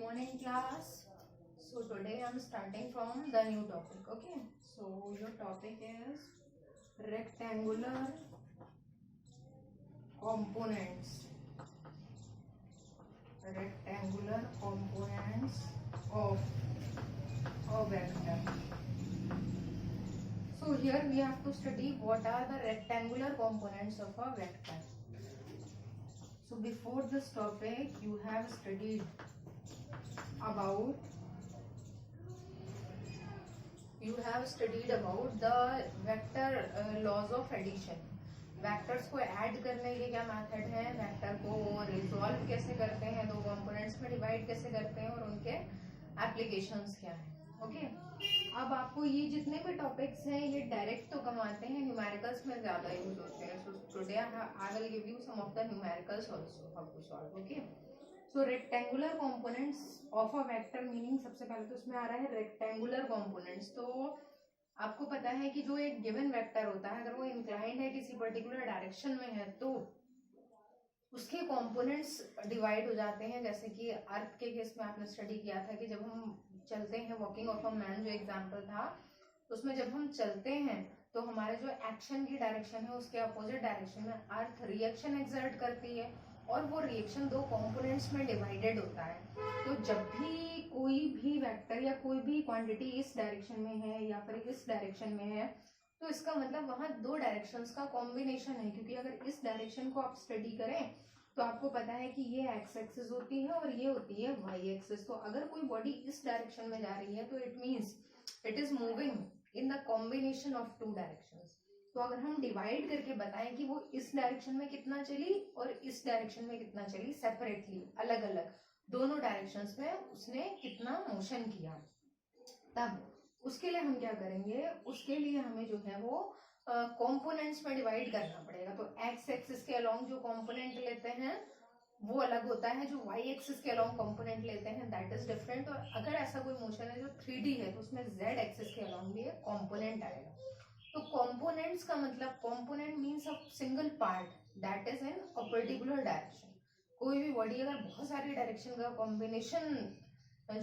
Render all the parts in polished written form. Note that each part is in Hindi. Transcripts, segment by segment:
morning class. So today I'm starting from the new topic. Okay, so your topic is rectangular components. Rectangular components of a vector. So here we have to study what are the rectangular components of a vector. So before this topic you have studied about the vector laws of addition. Vectors को ऐड करने के क्या मेथड है, वेक्टर को रिजॉल्व कैसे करते हैं, दो कंपोनेंट्स में डिवाइड कैसे करते हैं और उनके एप्लीकेशंस क्या हैं. ओके, अब आपको ये जितने भी टॉपिक्स हैं ये डायरेक्ट तो कम आते हैं, न्यूमेरिकल्स में ज्यादा यूज होते हैं. So today I will give you some of the numericals also how to solve. Okay, so rectangular components of a vector meaning सबसे पहले तो उसमें आ रहा है रेक्टेंगुलर कंपोनेंट्स. तो आपको पता है कि जो एक गिवन वेक्टर होता है अगर वो इंक्लाइंड है किसी पर्टिकुलर डायरेक्शन में है तो उसके कंपोनेंट्स डिवाइड हो जाते हैं. जैसे कि अर्थ के केस में आपने स्टडी किया था कि जब हम चलते हैं, वॉकिंग ऑफ अ मैन जो एग्जांपल था, उसमें जब हम चलते हैं तो हमारे जो एक्शन की डायरेक्शन है उसके अपोजिट डायरेक्शन में अर्थ रिएक्शन एक्सर्ट करती है और वो रिएक्शन दो कंपोनेंट्स में डिवाइडेड होता है. तो जब भी कोई भी वेक्टर या कोई भी क्वांटिटी इस डायरेक्शन में है या फिर इस डायरेक्शन में है तो इसका मतलब वहां दो डायरेक्शंस का कॉम्बिनेशन है. क्योंकि अगर इस डायरेक्शन को आप स्टडी करें तो आपको पता है कि ये एक्स एक्सिस होती है और ये होती है वाई एक्सिस. तो अगर कोई बॉडी इस डायरेक्शन में जा रही है तो it means it is moving in the combination of two directions. तो अगर हम डिवाइड करके बताएं कि वो इस डायरेक्शन में कितना चली और इस डायरेक्शन में कितना चली, सेपरेटली अलग अलग दोनों डायरेक्शंस में उसने कितना मोशन किया, तब उसके लिए हम क्या करेंगे, उसके लिए हमें जो है वो कंपोनेंट्स में डिवाइड करना पड़ेगा. तो एक्स एक्सिस के अलोंग जो कंपोनेंट लेते हैं वो अलग होता है, जो वाई एक्सिस के अलोंग कंपोनेंट लेते हैं दैट इज डिफरेंट. और अगर ऐसा कोई मोशन है जो 3D है तो उसमें जेड एक्सिस के अलोंग भी एक कंपोनेंट आएगा. तो कंपोनेंट्स का मतलब, component means a single part that is in a particular direction. कोई भी बॉडी अगर बहुत सारी डायरेक्शन का कॉम्बिनेशन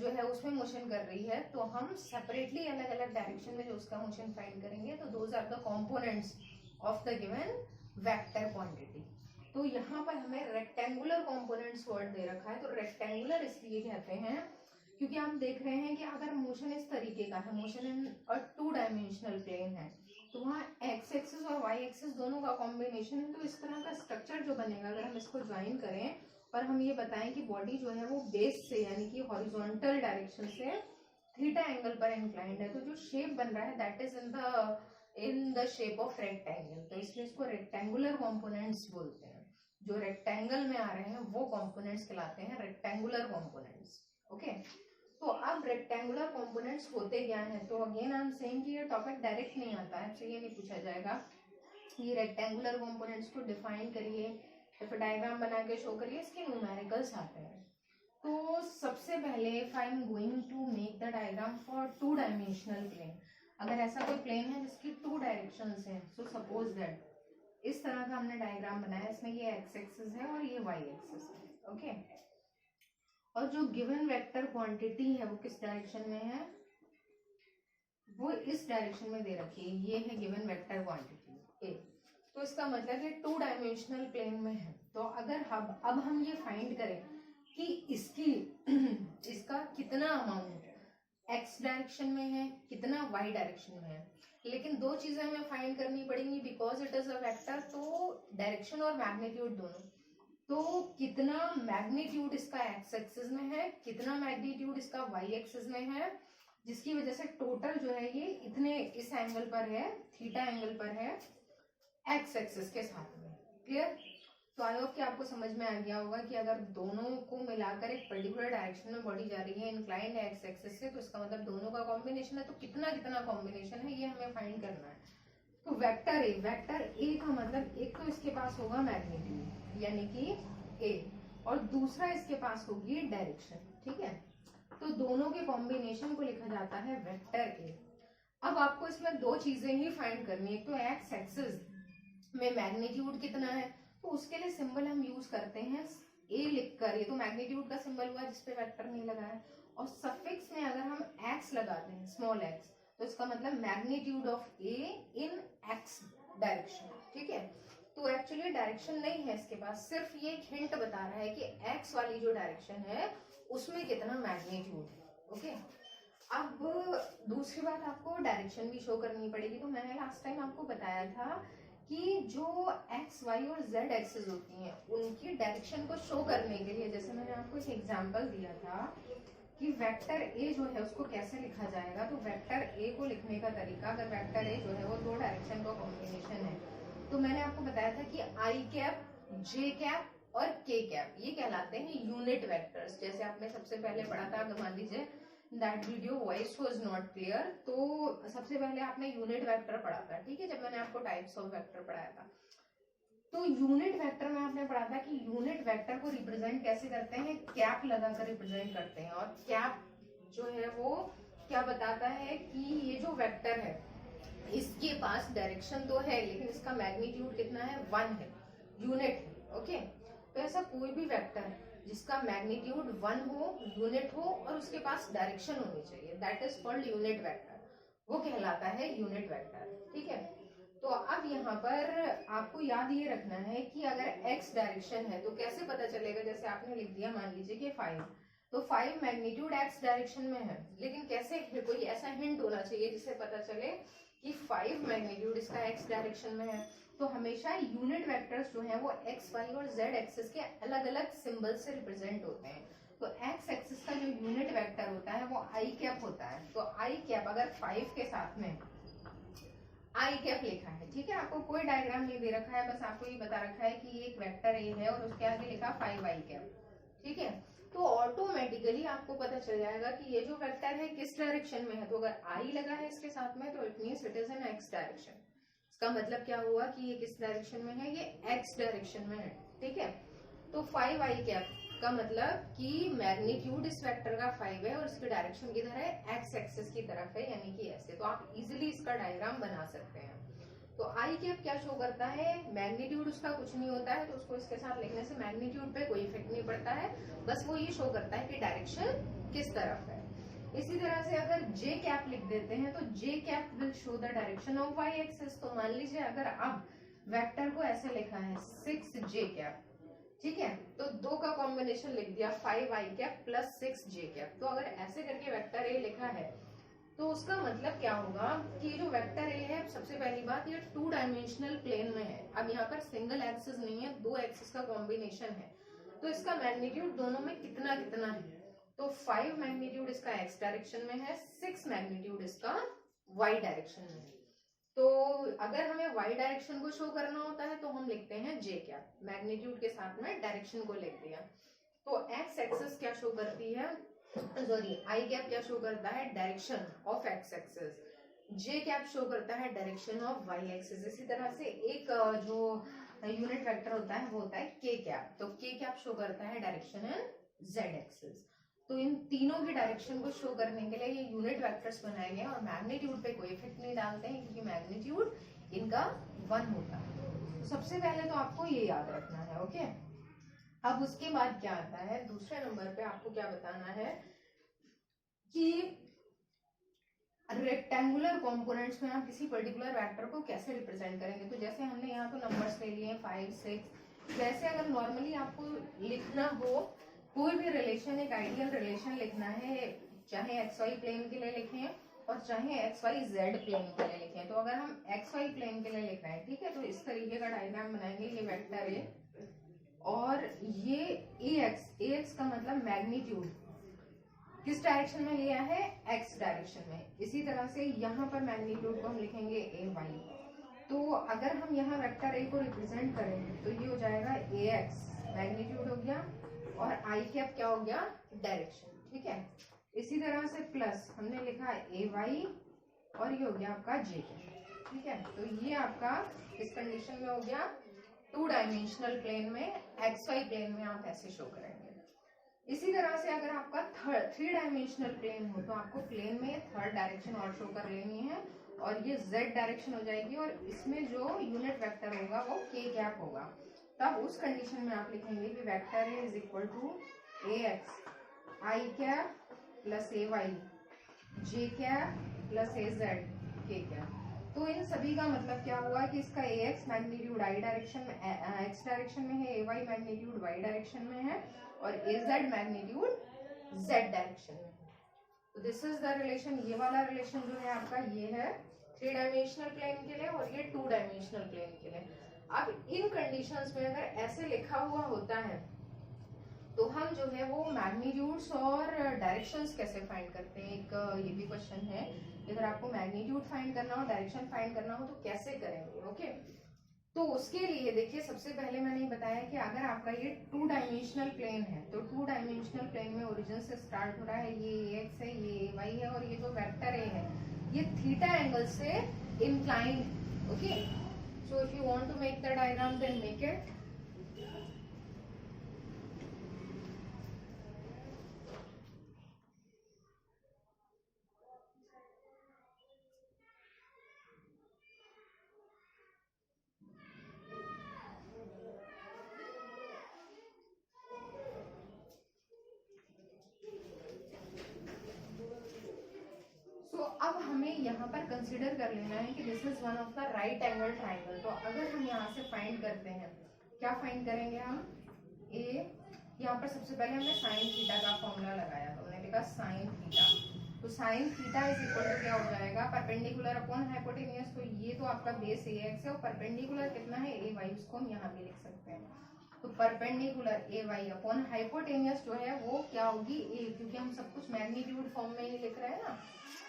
जो है उसमें मोशन कर रही है तो हम सेपरेटली अलग अलग डायरेक्शन में जो उसका मोशन फाइंड करेंगे तो those are the components of the given vector quantity. तो यहाँ पर हमें रेक्टेंगुलर कंपोनेंट्स वर्ड दे रखा है. तो रेक्टेंगुलर इसलिए कहते हैं क्योंकि हम देख रहे हैं कि अगर मोशन इस तरीके का है, motion in a 2 dimensional plane है, तो वहाँ एक्स एक्सिस और वाई एक्सिस दोनों का कॉम्बिनेशन है. तो इस तरह का स्ट्रक्चर जो बनेगा अगर हम इसको ज्वाइन करें और हम ये बताएं कि बॉडी जो है वो बेस से यानी कि हॉरिजॉन्टल डायरेक्शन से थीटा एंगल पर इंक्लाइंड है, तो जो शेप बन रहा है that is in the shape of rectangle. तो इसलिए इसको रेक्टेंगुलर कंपोनेंट्स बोलते हैं. जो रेक्टेंगल में आ रहे हैं वो कंपोनेंट्स कहलाते हैं रेक्टेंगुलर कंपोनेंट्स. ओके, तो अब रेक्टेंगुलर कंपोनेंट्स होते क्या हैं. तो अगेन आई एम सेइंग कि ये टॉपिक डायरेक्ट नहीं आता है, आपसे ये नहीं पूछा जाएगा ये रेक्टेंगुलर कंपोनेंट्स को डिफाइन करिए या फिर डायग्राम बना के शो करिए, इसके न्यूमेरिकल्स आते हैं. तो सबसे पहले if I am going to make the diagram for 2 dimensional plane, अगर ऐसा कोई प्लेन है जिसकी 2 डायरेक्शंस हैं, सो सपोज दैट इस तरह का हमने डायग्राम बनाया, इसमें ये एक्स एक्सिस है और ये वाई एक्सिस है. ओके, और जो गिवन वेक्टर क्वांटिटी है वो किस डायरेक्शन में है, वो इस डायरेक्शन में दे रखी है. ये है गिवन वेक्टर क्वांटिटी ए. तो इसका मतलब है 2 डायमेंशनल प्लेन में है. तो अगर अब हम ये फाइंड करें कि इसका कितना अमाउंट एक्स डायरेक्शन में है, कितना वाई डायरेक्शन में है, लेकिन दो चीजें हमें फाइंड करनी पड़ेंगी because it is a vector. तो डायरेक्शन और मैग्नीट्यूड दोनों. तो कितना मैग्नीट्यूड इसका एक्स एक्सिस में है, कितना मैग्नीट्यूड इसका वाई एक्सिस में है, जिसकी वजह से टोटल जो है ये इतने इस एंगल पर है, थीटा एंगल पर है एक्स एक्सिस के साथ में. क्लियर? तो आई होप कि आपको समझ में आ गया होगा कि अगर दोनों को मिलाकर एक पर्टिकुलर डायरेक्शन में बॉडी जा रही है इंक्लाइंड है एक्स एक्सिस से, तो इसका मतलब दोनों का कॉम्बिनेशन है. तो कितना कितना कॉम्बिनेशन है ये हमें फाइंड करना है. तो वेक्टर ए का मतलब एक तो इसके पास होगा मैग्नीट्यूड यानी कि ए, और दूसरा इसके पास होगी डायरेक्शन. ठीक है, तो दोनों के कॉम्बिनेशन को लिखा जाता है वेक्टर ए. अब आपको इसमें दो चीजें ही फाइंड करनी है. एक तो एक्स एक्सिस में मैग्नीट्यूड कितना है, तो उसके लिए सिंबल हम यूज करते हैं ए लिखकर, ये तो मैग्नीट्यूड का सिंबल हुआ जिसपे वेक्टर नहीं लगा है, और सफिक्स में अगर हम एक्स लगाते हैं, स्मॉल एक्स, तो इसका मतलब magnitude of A in x direction. ठीक है, तो एक्चुअली डायरेक्शन नहीं है इसके पास, सिर्फ ये एक हिंट बता रहा है कि एक्स वाली जो डायरेक्शन है उसमें कितना मैग्नीट्यूड है। ओके, अब दूसरी बात, आपको डायरेक्शन भी शो करनी पड़ेगी। तो मैंने लास्ट टाइम आपको बताया था कि जो एक्स वाई और जेड एक्सिस होती हैं उनकी डायरेक्शन को शो करने के लिए, जैसे मैंने आपको एक एग्जांपल दिया था कि वेक्टर ए जो है उसको कैसे लिखा जाएगा, तो वेक्टर ए को लिखने का तरीका, अगर वेक्टर ए जो है वो दो डायरेक्शन का कॉम्बिनेशन है, तो मैंने आपको बताया था कि आई कैप, जे कैप और के कैप, ये कहलाते हैं यूनिट वेक्टर्स। जैसे आपने सबसे पहले पढ़ा था, अगर मान लीजिए that video voice was not clear, तो सबसे पहले आपने यूनिट वेक्टर पढ़ा था, ठीक है, जब मैंने आपको टाइप्स ऑफ वेक्टर पढ़ाया था। तो यूनिट वेक्टर में आपने पढ़ा था कि यूनिट वेक्टर को रिप्रेजेंट कैसे करते हैं, कैप लगाकर रिप्रेजेंट करते हैं, और कैप जो है वो क्या बताता है कि ये जो वेक्टर है इसके पास डायरेक्शन तो है लेकिन इसका मैग्नीट्यूड कितना है, 1 है, यूनिट है। ओके, तो ऐसा कोई भी वेक्टर जिसका मैग्नीट्यूड 1 हो, यूनिट हो और उसके पास डायरेक्शन होनी चाहिए, that is called unit vector, वो कहलाता है यूनिट वेक्टर। ठीक है, तो अब यहाँ पर आपको याद ये रखना है कि अगर x डायरेक्शन है तो कैसे पता चलेगा, जैसे आपने लिख दिया मान लीजिए कि 5, तो 5 मैग्नीट्यूड x डायरेक्शन में है, लेकिन कैसे, कोई ऐसा हिंट होना चाहिए जिससे पता चले कि 5 मैग्नीट्यूड इसका x डायरेक्शन में है। तो हमेशा यूनिट वेक्टर्स जो है वो x, y और z एक्सिस के अलग अलग सिंबल से रिप्रेजेंट होते हैं। तो x एक्सिस का जो यूनिट वेक्टर होता है वो i कैप होता है। तो i कैप अगर 5 के साथ में आई कैप लिखा है, ठीक है, आपको कोई डायग्राम नहीं दे रखा है, बस आपको ये बता रखा है कि ये एक वेक्टर ए है और उसके आगे लिखा 5 आई कैप। ठीक है, तो ऑटोमेटिकली आपको पता चल जाएगा कि ये जो वेक्टर है किस डायरेक्शन में है। तो अगर आई लगा है इसके साथ में तो it means it is in x direction. इसका मतलब क्या हुआ कि ये किस डायरेक्शन में है, ये एक्स डायरेक्शन में है। ठीक है, तो 5 आई कैप का मतलब कि मैग्नीट्यूड इस वेक्टर का 5 है और इसकी डायरेक्शन किधर है, एक्स एक्सिस की तरफ है, यानी कि ऐसे। तो आप इजीली इसका डायग्राम बना सकते हैं। तो आई कैप क्या शो करता है, मैग्नीट्यूड उसका कुछ नहीं होता है, तो उसको इसके साथ लिखने से मैग्नीट्यूड पे कोई इफेक्ट नहीं पड़ता है, बस वो ये शो करता है कि डायरेक्शन किस तरफ है। इसी तरह से अगर जे कैप लिख देते हैं तो J cap will show the direction of Y axis. तो मान लीजिए अगर अब वेक्टर को ऐसे लिखा है 6 जे कैप, ठीक है, तो दो का कॉम्बिनेशन लिख दिया 5 आई कैप प्लस 6 जे कैप। तो अगर ऐसे करके वेक्टर ए लिखा है तो उसका मतलब क्या होगा कि जो वेक्टर ए है, सबसे पहली बात ये 2 डायमेंशनल प्लेन में है। अब यहाँ पर सिंगल एक्सिस नहीं है, 2 एक्सिस का कॉम्बिनेशन है, तो इसका मैग्नीट्यूड दोनों में कितना कितना है। तो 5 मैग्नीट्यूड इसका एक्स डायरेक्शन में है, 6 मैग्नीट्यूड इसका वाई डायरेक्शन में है। तो अगर हमें वाई डायरेक्शन को शो करना होता है तो हम लिखते हैं जे कैप, मैग्नीट्यूड के साथ में डायरेक्शन को लिख दिया। तो एक्स एक्सिस क्या शो करती है, सॉरी आई कैप क्या शो करता है, direction of x axis, J cap show करता है डायरेक्शन ऑफ वाई एक्सिस। इसी तरह से एक जो यूनिट वेक्टर होता है वो होता है के कैप, तो के कैप शो करता है डायरेक्शन इन जेड एक्सिस। तो इन तीनों की डायरेक्शन को शो करने के लिए ये यूनिट वेक्टर्स बनाए गए और मैग्नीट्यूड पे कोई इफेक्ट नहीं डालते हैं क्योंकि मैग्नीट्यूड इनका 1 होता है। तो सबसे पहले तो आपको ये याद रखना है। ओके, अब उसके बाद क्या आता है, दूसरे नंबर पे आपको क्या बताना है कि रेक्टेंगुलर कंपोनेंट्स में आप किसी पर्टिकुलर वेक्टर को कैसे रिप्रेजेंट करेंगे। तो जैसे हमने यहाँ तो नंबर्स ले लिए 5 6, वैसे अगर नॉर्मली आपको लिखना हो कोई भी रिलेशन, एक आइडियल रिलेशन लिखना है, चाहे एक्स वाई प्लेन के लिए लिखें और चाहे एक्स वाई जेड प्लेन के लिए लिखें। तो अगर हम एक्स वाई प्लेन के लिए लिख रहे हैं, ठीक है, तो इस तरीके का डायग्राम बनाएंगे, ये वेक्टर है और ये ए एक्स का मतलब मैग्नीट्यूड किस डायरेक्शन में लिया है, एक्स डायरेक्शन में। इसी तरह से यहाँ पर मैग्नीट्यूड को हम लिखेंगे ए वाई। तो अगर हम यहाँ वेक्टर ए को रिप्रेजेंट करेंगे तो ये हो जाएगा ए एक्स, मैग्नीट्यूड हो गया, और आई कैप क्या हो गया, डायरेक्शन। ठीक है, इसी तरह से प्लस हमने लिखा ए वाई और ये हो गया आपका जे कैप। ठीक है, तो ये आपका इस कंडीशन में हो गया 2 डायमेंशनल प्लेन में, एक्स वाई प्लेन में आप ऐसे शो करेंगे। इसी तरह से अगर आपका 3 डायमेंशनल प्लेन हो तो आपको प्लेन में 3rd डायरेक्शन और शो कर लेनी है और ये z डायरेक्शन हो जाएगी और इसमें जो यूनिट वेक्टर होगा वो के कैप होगा। तब उस कंडीशन में आप लिखेंगे कि vector A is equal to A X I cap plus A Y J cap plus A Z K cap. तो इन सभी का मतलब क्या हुआ कि इसका A X magnitude I direction में, एक्स डायरेक्शन में है, A Y magnitude Y direction में है और A Z magnitude Z direction में है। तो दिस इज द रिलेशन। ये वाला रिलेशन जो है आपका ये है 3 डायमेंशनल प्लेन के लिए और ये 2 डायमेंशनल प्लेन के लिए। अब इन कंडीशंस में अगर ऐसे लिखा हुआ होता है तो हम जो है वो मैग्नीट्यूड्स और डायरेक्शंस कैसे फाइंड करते हैं, एक ये भी क्वेश्चन है। अगर आपको मैग्नीट्यूड फाइंड करना हो, डायरेक्शन फाइंड करना हो तो कैसे करेंगे? ओके, तो उसके लिए देखिए सबसे पहले मैंने बताया कि अगर आपका ये 2 डायमेंशनल प्लेन है तो 2 डायमेंशनल प्लेन में ओरिजिन से स्टार्ट हो रहा है, ये एक्स है, ये वाई है और ये जो वेक्टर ए है ये थीटा एंगल से inclined. Okay, so if you want to make the diagram then make it. अब हमें यहाँ पर कंसीडर कर लेना है कि this is one of the right angle triangle. तो अगर हम यहाँ से फाइंड करते हैं, क्या फाइंड करेंगे हम? ए, यहाँ पर सबसे पहले हमने साइन थीटा का फॉर्मूला लगाया तो हमने लिखा साइन थीटा। तो sine theta is equal to क्या हो जाएगा? Perpendicular upon hypotenuse. तो ये तो आपका बेस ए एक्स है और परपेंडिकुलर कितना है? A Y. उसको हम यहाँ पे लिख सकते हैं। तो perpendicular A Y upon hypotenuse जो है वो क्या होगी? ए, क्योंकि हम सब कुछ मैग्नीट्यूड फॉर्म में ही लिख रहे हैं ना।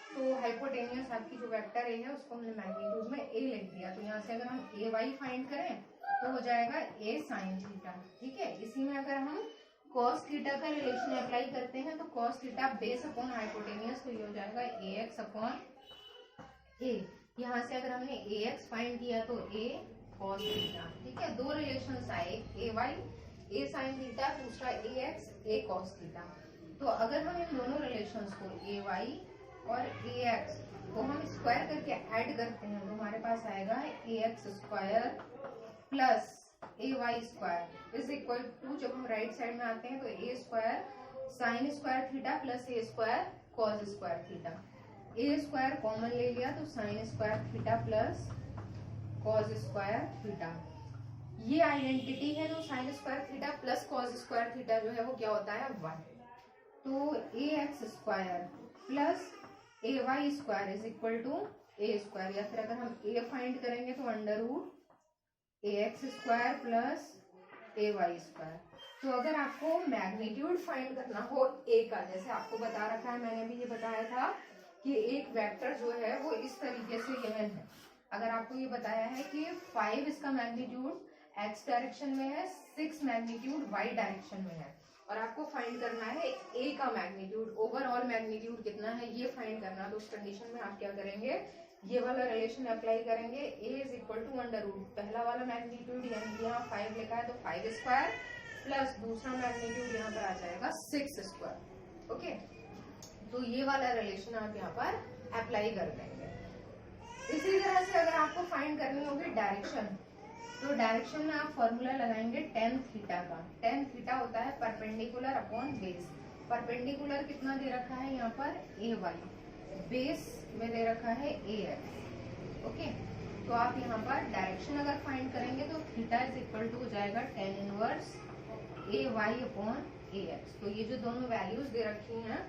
तो हाइपोटेन्यूज आपकी जो वेक्टर ए है उसको हमने मैग्नीट्यूड में ए लिख दिया। तो यहाँ से अगर हम ए वाई फाइंड करें तो हो जाएगा ए साइन थीटा। ठीक है, इसी में अगर हम cos थीटा का रिलेशन अप्लाई करते हैं तो cos theta base upon hypotenuse, तो ये हो जाएगा ए एक्स अपॉन ए। यहाँ से अगर हमने ए एक्स फाइंड किया तो ए cos थीटा। ठीक है, दो रिलेशन आए, ए वाई ए साइन थीटा, दूसरा ए एक्स ए cos थीटा। तो अगर हम इन दोनों रिलेशंस को ए वाई और ए एक्स को हम स्क्वायर करके ऐड करते हैं तो हमारे पास आएगा A X square plus A Y square is equal to, जब हम राइट साइड में आते हैं तो A square sine square theta plus A square cos square theta. A square common ले लिया तो sine square theta plus cos square theta. ये आइडेंटिटी है तो sine square theta plus cos square theta जो है वो क्या होता है? 1। तो A X square plus A Y square is equal to A square, या फिर अगर हम ए फाइंड करेंगे तो under root A X square plus A Y square. तो अगर आपको मैग्नीट्यूड फाइंड करना हो ए का, जैसे आपको बता रखा है, मैंने भी ये बताया था कि एक वेक्टर जो है वो इस तरीके से गिवन है। अगर आपको ये बताया है कि 5 इसका मैग्नीट्यूड एक्स डायरेक्शन में है, 6 मैग्नीट्यूड वाई डायरेक्शन में है और आपको फाइंड करना है ए का मैग्नीट्यूड, ओवरऑल मैग्नीट्यूड कितना है ये फाइंड करना। तो उस कंडीशन में आप क्या करेंगे? ये वाला रिलेशन अप्लाई करेंगे। A is equal to under root पहला वाला मैग्नीट्यूड, यानी यहाँ 5 लिखा है तो 5 स्क्वायर प्लस दूसरा मैग्नीट्यूड यहाँ पर आ जाएगा 6 स्क्वायर। ओके, तो ये वाला रिलेशन आप यहाँ पर अप्लाई कर देंगे। इसी तरह से अगर आपको फाइंड करनी होगी डायरेक्शन, तो डायरेक्शन में आप फॉर्मूला लगाएंगे टेन थीटा का। टेन थीटा होता है परपेंडिकुलर अपॉन बेस। परपेंडिकुलर कितना दे रखा है यहाँ पर? ए वाई। बेस में दे रखा है ए एक्स। ओके, तो आप यहाँ पर डायरेक्शन अगर फाइंड करेंगे तो थीटा इज इक्वल टू हो जाएगा टेन इनवर्स ए वाई अपॉन ए एक्स। तो ये जो दोनों वैल्यूज दे रखी हैं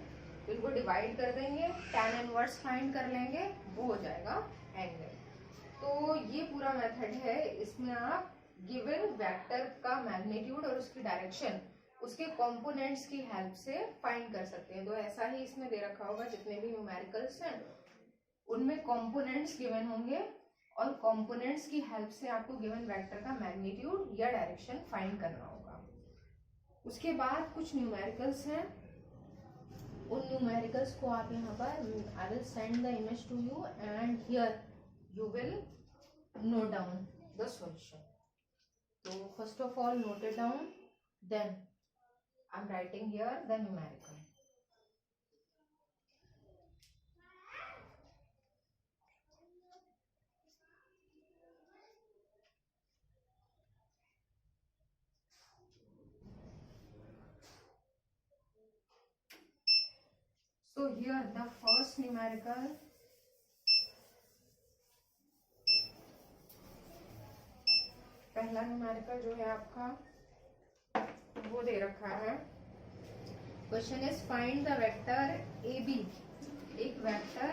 इनको डिवाइड कर देंगे, टेन इनवर्स फाइंड कर लेंगे, वो हो जाएगा एंगल। तो ये पूरा मेथड है, इसमें आप गिवन वेक्टर का मैग्नीट्यूड और उसकी डायरेक्शन उसके कंपोनेंट्स की हेल्प से फाइंड कर सकते हैं। तो ऐसा ही इसमें दे रखा होगा, जितने भी न्यूमेरिकल्स हैं उनमें कंपोनेंट्स गिवन होंगे और कंपोनेंट्स की हेल्प से आपको गिवन वेक्टर का मैग्नीट्यूड या डायरेक्शन फाइंड करना होगा। उसके बाद कुछ न्यूमेरिकल्स हैं, उन न्यूमेरिकल्स को आप यहाँ पर I will send the image to you and here you will note down the solution. So first of all note it down, then I'm writing here the numerical. here the first numerical पहला न्यूमेरिकल जो है आपका वो दे रखा है। Question is find the vector A B. एक वेक्टर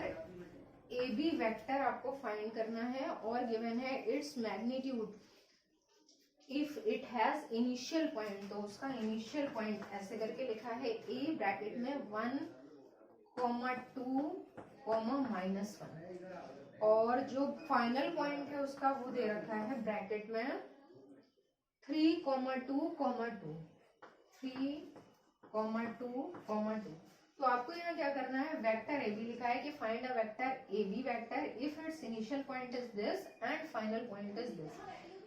ए बी वेक्टर आपको फाइंड करना है और गिवन है it's magnitude if it has initial point. तो उसका इनिशियल पॉइंट ऐसे करके लिखा है ए ब्रैकेट में 1, 2, -1 और जो फाइनल पॉइंट है उसका वो दे रखा है ब्रैकेट में 3, 2, 2, 3, 2, 2। तो आपको यहाँ क्या करना है, वेक्टर ए बी लिखा है कि find a vector A B vector if it's initial point is this and final point is this.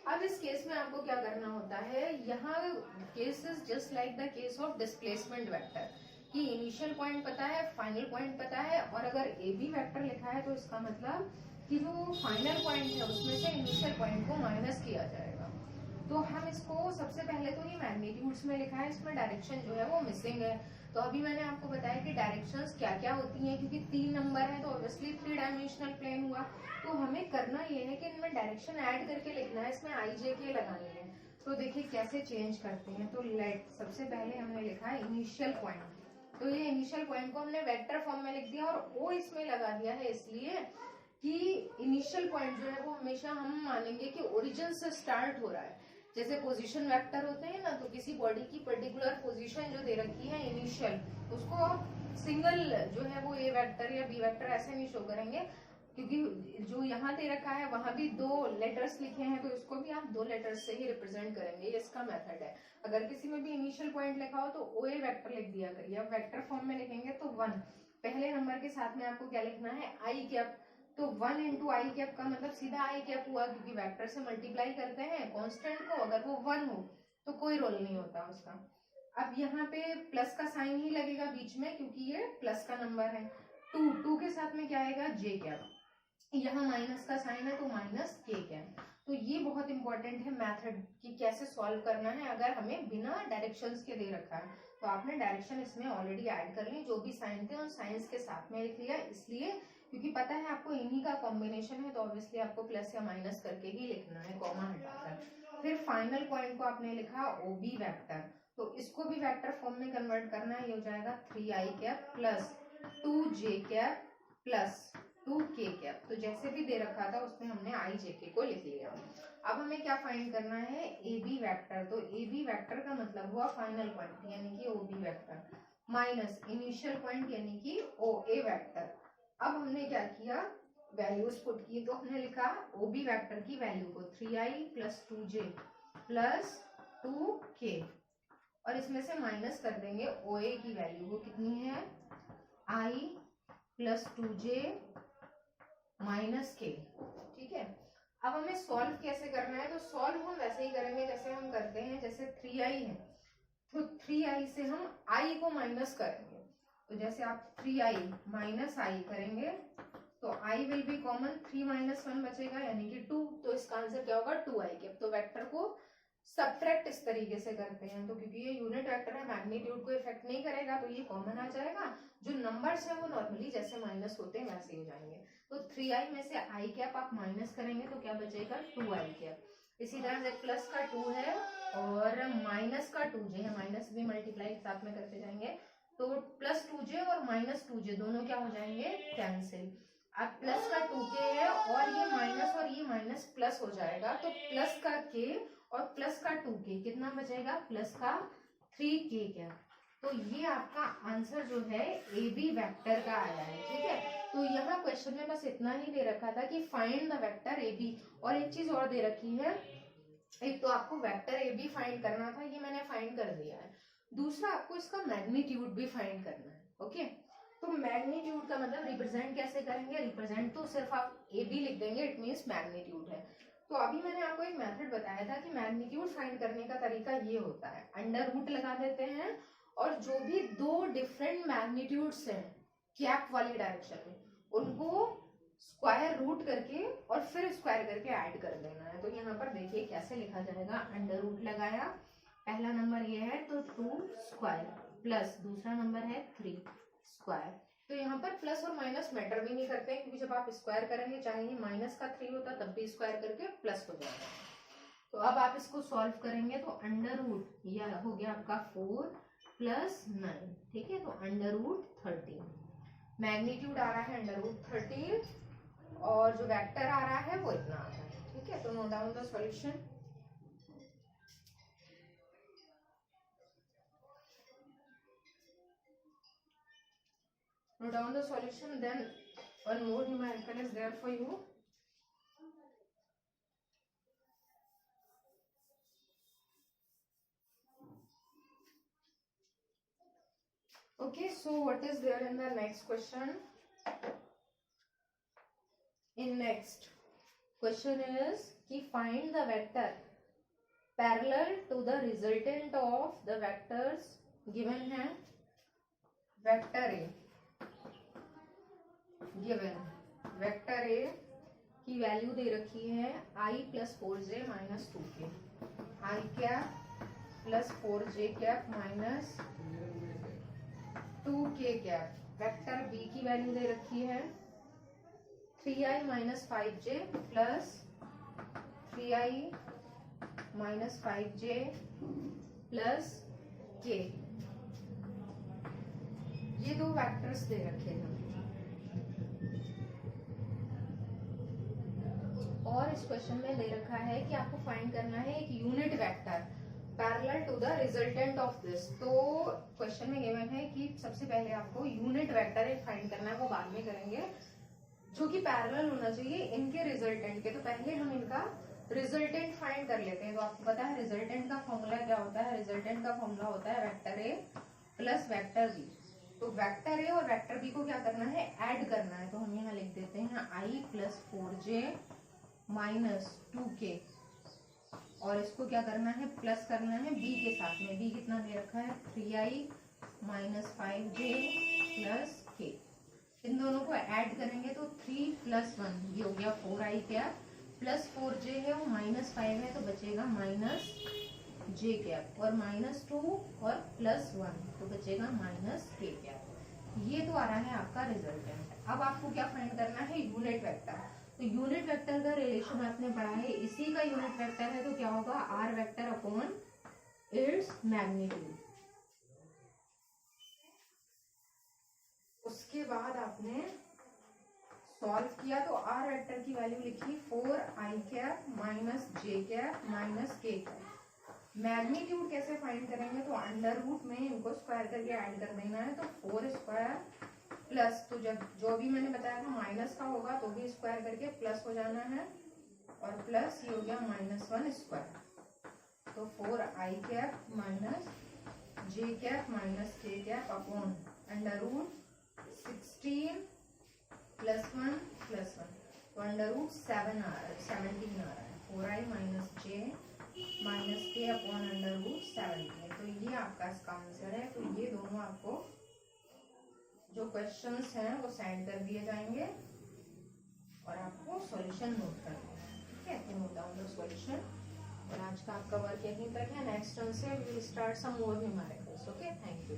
अब इस केस में आपको क्या करना होता है, यहाँ case is just like the case of displacement vector कि इनिशियल पॉइंट पता है, फाइनल पॉइंट पता है, और अगर ए बी वेक्टर लिखा है तो इसका मतलब कि जो फाइनल पॉइंट है उसमें से इनिशियल पॉइंट को माइनस किया जाएगा। तो हम इसको सबसे पहले तो ये मैग्नीट्यूड्स में लिखा है, इसमें डायरेक्शन जो है वो मिसिंग है। तो अभी मैंने आपको बताया कि डायरेक्शंस क्या क्या होती हैं, क्योंकि 3 नंबर है तो ऑब्वियसली 3 डायमेंशनल प्लेन हुआ। तो हमें करना ये है कि इनमें डायरेक्शन ऐड करके लिखना है, इसमें आई जे के लगानी है। तो देखिए कैसे चेंज करते हैं। तो लेट सबसे पहले हमने लिखा है इनिशियल पॉइंट। तो ये इनिशियल पॉइंट को हमने वेक्टर फॉर्म में लिख दिया और ओ इसमें लगा दिया है, इसलिए कि इनिशियल पॉइंट जो है वो हमेशा हम मानेंगे कि ओरिजिन से स्टार्ट हो रहा है। जैसे पोजीशन वेक्टर होते हैं ना, तो किसी बॉडी की पर्टिकुलर पोजीशन जो दे रखी है इनिशियल, उसको सिंगल जो है वो ए वेक्टर या बी वेक्टर ऐसे नहीं शो करेंगे, क्योंकि जो यहाँ दे रखा है वहां भी 2 लेटर्स लिखे हैं, तो इसको भी आप 2 लेटर्स से ही रिप्रेजेंट करेंगे। ये इसका मेथड है। अगर किसी में भी इनिशियल पॉइंट लिखा हो तो ओ ए वेक्टर लिख दिया करिए। अब वेक्टर फॉर्म में लिखेंगे तो 1 पहले नंबर के साथ में आपको क्या लिखना है, आई कैप। तो 1 इंटू आई कैप का मतलब सीधा आई कैप हुआ, क्योंकि वेक्टर से मल्टीप्लाई करते हैं कांस्टेंट को, अगर वो 1 हो तो कोई रोल नहीं होता उसका। अब यहाँ पे प्लस का साइन ही लगेगा बीच में, क्योंकि ये प्लस का नंबर है। 2 के साथ में क्या आएगा, जे कैप। यहाँ माइनस का साइन है तो माइनस के कैप। तो ये बहुत इंपॉर्टेंट है मैथड कि कैसे सॉल्व करना है अगर हमें बिना डायरेक्शंस के दे रखा है। तो आपने डायरेक्शन इसमें ऑलरेडी ऐड कर ली, जो भी साइन थे उन साइंस के साथ में लिख लिया, इसलिए क्योंकि पता है आपको इन्हीं का कॉम्बिनेशन है, तो ऑब्वियसली आपको प्लस या माइनस करके ही लिखना है, कॉमा हटाकर। फिर फाइनल पॉइंट को आपने लिखा ओ बी वेक्टर। तो इसको भी वेक्टर फॉर्म में कन्वर्ट करना है, ये हो जाएगा 3i cap plus 2j cap plus 2k cap. तो जैसे भी दे रखा था उसमें हमने आई जे के को लिख लिया। अब हमें क्या फाइंड करना है, ए बी वैक्टर। तो ए बी वैक्टर का मतलब हुआ फाइनल पॉइंट यानी कि O B vector minus initial point यानी कि ओ ए वैक्टर। अब हमने क्या किया, वैल्यूज पुट की। तो हमने लिखा ओ बी वैक्टर की वैल्यू को 3i plus 2j plus 2k, और इसमें से माइनस कर देंगे ओ ए की वैल्यू, वो कितनी है, i प्लस 2j माइनस के। ठीक है। अब हमें सॉल्व कैसे करना है, तो सॉल्व हम वैसे ही करेंगे जैसे हम करते हैं। जैसे 3i है तो 3i से हम i को माइनस करेंगे। तो जैसे आप 3i माइनस आई करेंगे तो i will be common, 3 minus 1 बचेगा यानी कि 2। तो इसका आंसर क्या होगा, 2i कैप। तो वेक्टर को सब्ट्रैक्ट इस तरीके से करते हैं। तो क्योंकि ये यूनिट वेक्टर है, मैग्नीट्यूड को इफेक्ट नहीं करेगा, तो ये कॉमन आ जाएगा। जो नंबर्स हैं वो नॉर्मली जैसे माइनस होते हैं वैसे ही हो जाएंगे। तो 3i में से i कैप आप माइनस करेंगे तो क्या बचेगा, 2i कैप। इसी तरह से प्लस का 2 है और माइनस का 2j है, माइनस भी मल्टीप्लाई साथ में करते जाएंगे। तो प्लस 2j और माइनस 2j दोनों क्या हो जाएंगे, कैंसिल। अब प्लस का 2k है और ये माइनस प्लस हो जाएगा, तो प्लस का k और प्लस का 2k कितना बचेगा, प्लस का 3k कैप। तो ये आपका आंसर जो है ए बी वेक्टर का आया है। ठीक है। तो यहाँ क्वेश्चन में बस इतना ही दे रखा था कि find the vector A B, और एक चीज और दे रखी है, एक तो आपको वेक्टर ए बी फाइंड करना था, ये मैंने फाइंड कर दिया है। दूसरा आपको इसका मैग्नीट्यूड भी फाइंड करना है। ओके। तो मैग्नीट्यूड का मतलब रिप्रेजेंट कैसे करेंगे, रिप्रेजेंट तो सिर्फ आप ए बी लिख देंगे, इट मीन्स मैग्नीट्यूड है। तो अभी मैंने आपको एक मेथड बताया था कि मैग्नीट्यूड फाइंड करने का तरीका ये होता है, अंडर रूट लगा देते हैं और जो भी 2 डिफरेंट मैग्नीट्यूड्स हैं कैप वाली डायरेक्शन में, उनको स्क्वायर रूट करके और फिर स्क्वायर करके ऐड कर देना है। तो यहाँ पर देखिए कैसे लिखा जाएगा, अंडर रूट लगाया, पहला नंबर ये है तो 2 स्क्वायर प्लस दूसरा नंबर है 3 स्क्वायर, तो यहाँ पर प्लस और माइनस मैटर भी नहीं करते हैं, क्योंकि जब आप स्क्वायर करेंगे चाहे ये माइनस का 3 होता तब भी स्क्वायर करके प्लस हो जाएगा। तो अब आप इसको सॉल्व करेंगे तो अंडर रूट यह हो गया आपका 4 प्लस 9, ठीक है। तो अंडर रूट 13, मैग्नीट्यूड आ रहा है अंडर रूट 13 और जो वेक्टर आ रहा है वो इतना आ रहा है, ठीक है। तो note down the solution. Note down the solution, then one more numerical is there for you. Okay, so what is there in the next question? In next question is कि find the vector parallel to the resultant of the vectors given है vector A, given vector A की वैल्यू दे रखी है i plus 4j minus 2k, I cap plus 4j cap minus 2k cap. Vector B की वैल्यू दे रखी है 3i minus 5j plus 3i minus 5j plus k। ये दो वेक्टर्स दे रखे हैं और इस क्वेश्चन में दे रखा है कि आपको फाइंड करना है एक unit vector parallel to the resultant of this. तो क्वेश्चन में गिवन है कि सबसे पहले आपको यूनिट वेक्टर एक फाइंड करना है, वो बाद में करेंगे, जो कि पैरेलल होना चाहिए इनके रिजल्टेंट के। तो पहले हम इनका रिजल्टेंट फाइंड कर लेते हैं। तो आपको पता है रिजल्टेंट का फॉर्मूला क्या होता है? रिजल्टेंट का फॉर्मूला होता है vector A plus vector B. तो वेक्टर ए और वेक्टर बी को क्या करना है? ऐड करना है। तो हम यहाँ लिख देते हैं i plus 4j minus 2k और इसको क्या करना है? प्लस करना है b के साथ में। b कितना दे रखा है? 3i minus 5j plus k। इन दोनों को ऐड करेंगे तो 3 प्लस 1 ये हो गया 4i कैप प्लस 4j है वो माइनस 5 है तो बचेगा माइनस j कैप और माइनस 2 और प्लस 1 तो बचेगा माइनस k कैप। ये तो आ रहा है आपका रिजल्टेंट। अब आपको क्या फाइंड करना है? Unit vector. तो यूनिट वेक्टर का रिलेशन आपने पढ़ा है, इसी का यूनिट वेक्टर है तो क्या होगा? R vector upon it's magnitude. उसके बाद आपने सॉल्व किया तो आर वेक्टर की वैल्यू लिखी 4i cap minus j cap minus k cap. Magnitude कैसे फाइंड करेंगे? तो अंडर रूट में इनको स्क्वायर करके ऐड कर देना है। तो 4 स्क्वायर प्लस, तो जब जो भी मैंने बताया था माइनस का होगा तो भी स्क्वायर करके प्लस हो जाना है और प्लस ये हो गया माइनस 1 स्क्वायर। तो 4i cap minus j cap minus k cap upon under root 16 plus 1 plus 1 तो अंडर रूट 17 आ रहा है 4i minus j minus k upon under root 17। तो ये आपका इसका आंसर है। तो ये दोनों आपको जो क्वेश्चंस हैं वो सेंड कर दिए जाएंगे और आपको सॉल्यूशन नोट करना है, ठीक है। तो नोट डाउन द सॉल्यूशन। और आज का आपका वर्क यहीं तक है। नेक्स्ट टर्न से we will start some more numericals. Okay, thank you.